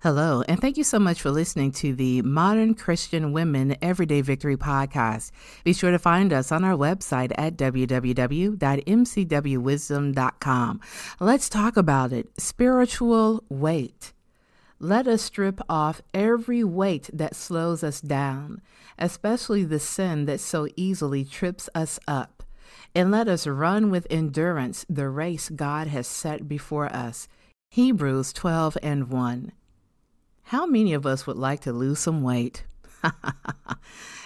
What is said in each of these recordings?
Hello, and thank you so much for listening to the Modern Christian Women Everyday Victory podcast. Be sure to find us on our website at www.mcwwisdom.com. Let's talk about it. Spiritual weight. Let us strip off every weight that slows us down, especially the sin that so easily trips us up. And let us run with endurance the race God has set before us. Hebrews 12:1. How many of us would like to lose some weight?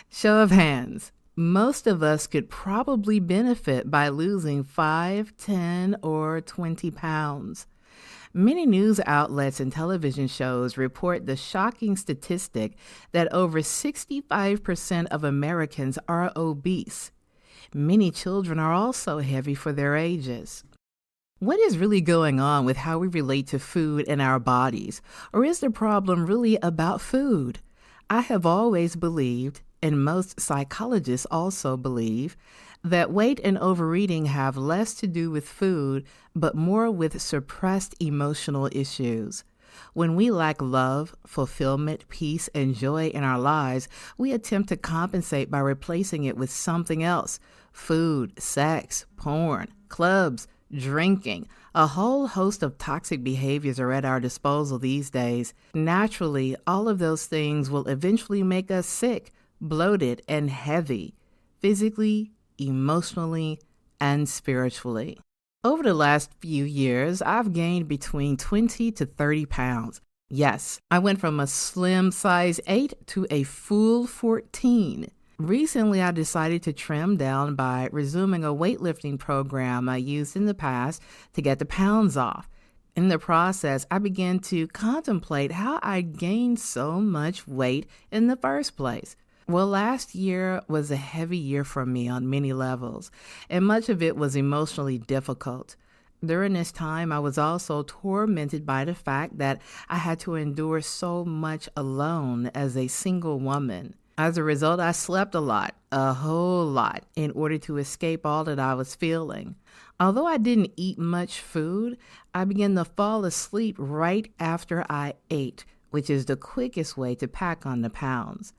Show of hands. Most of us could probably benefit by losing 5, 10, or 20 pounds. Many news outlets and television shows report the shocking statistic that over 65% of Americans are obese. Many children are also heavy for their ages. What is really going on with how we relate to food and our bodies? Or is the problem really about food? I have always believed, and most psychologists also believe, that weight and overeating have less to do with food, but more with suppressed emotional issues. When we lack love, fulfillment, peace, and joy in our lives, we attempt to compensate by replacing it with something else: food, sex, porn, clubs, drinking. A whole host of toxic behaviors are at our disposal these days. Naturally, all of those things will eventually make us sick, bloated, and heavy, physically, emotionally, and spiritually. Over the last few years, I've gained between 20 to 30 pounds. Yes, I went from a slim size 8 to a full 14. Recently, I decided to trim down by resuming a weightlifting program I used in the past to get the pounds off. In the process, I began to contemplate how I gained so much weight in the first place. Well, last year was a heavy year for me on many levels, and much of it was emotionally difficult. During this time, I was also tormented by the fact that I had to endure so much alone as a single woman. As a result, I slept a whole lot, in order to escape all that I was feeling. Although I didn't eat much food, I began to fall asleep right after I ate, which is the quickest way to pack on the pounds.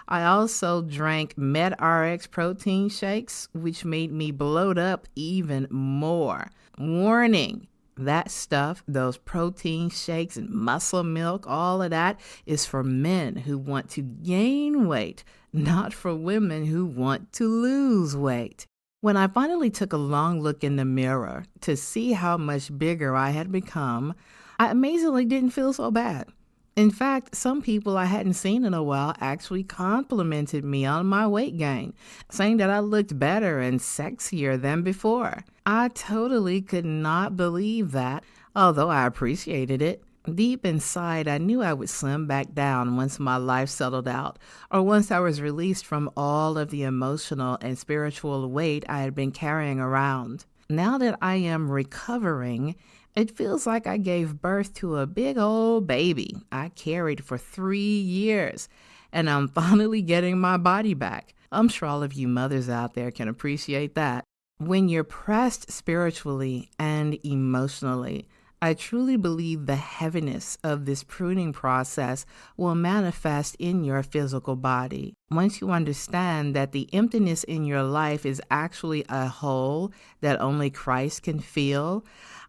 I also drank MedRx protein shakes, which made me bloat up even more. Warning! That stuff, those protein shakes and muscle milk, all of that is for men who want to gain weight, not for women who want to lose weight. When I finally took a long look in the mirror to see how much bigger I had become, I amazingly didn't feel so bad. In fact, some people I hadn't seen in a while actually complimented me on my weight gain, saying that I looked better and sexier than before. I totally could not believe that, although I appreciated it. Deep inside, I knew I would slim back down once my life settled out, or once I was released from all of the emotional and spiritual weight I had been carrying around. Now that I am recovering, it feels like I gave birth to a big old baby I carried for 3 years, and I'm finally getting my body back. I'm sure all of you mothers out there can appreciate that. When you're pressed spiritually and emotionally, I truly believe the heaviness of this pruning process will manifest in your physical body. Once you understand that the emptiness in your life is actually a hole that only Christ can fill,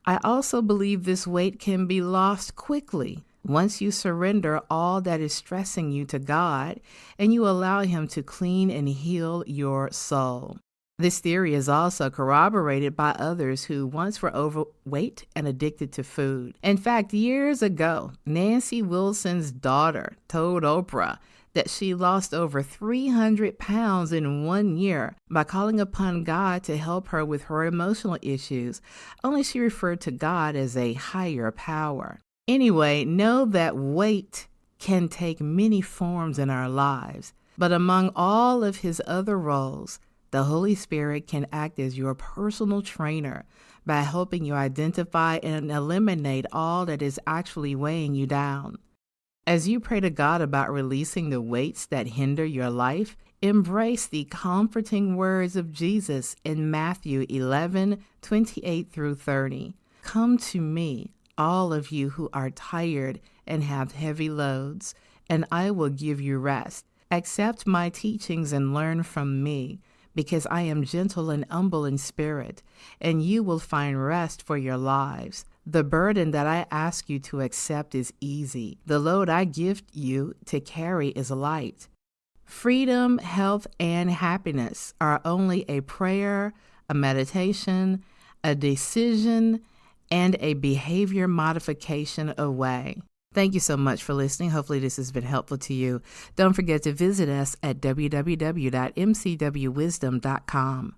I also believe this weight can be lost quickly once you surrender all that is stressing you to God and you allow Him to clean and heal your soul. This theory is also corroborated by others who once were overweight and addicted to food. In fact, years ago, Nancy Wilson's daughter told Oprah that she lost over 300 pounds in 1 year by calling upon God to help her with her emotional issues, only she referred to God as a higher power. Anyway, know that weight can take many forms in our lives, but among all of His other roles, the Holy Spirit can act as your personal trainer by helping you identify and eliminate all that is actually weighing you down. As you pray to God about releasing the weights that hinder your life, embrace the comforting words of Jesus in Matthew 11:28 through 30. Come to me, all of you who are tired and have heavy loads, and I will give you rest. Accept my teachings and learn from me, because I am gentle and humble in spirit, and you will find rest for your lives. The burden that I ask you to accept is easy. The load I give you to carry is light. Freedom, health, and happiness are only a prayer, a meditation, a decision, and a behavior modification away. Thank you so much for listening. Hopefully this has been helpful to you. Don't forget to visit us at www.mcwwisdom.com.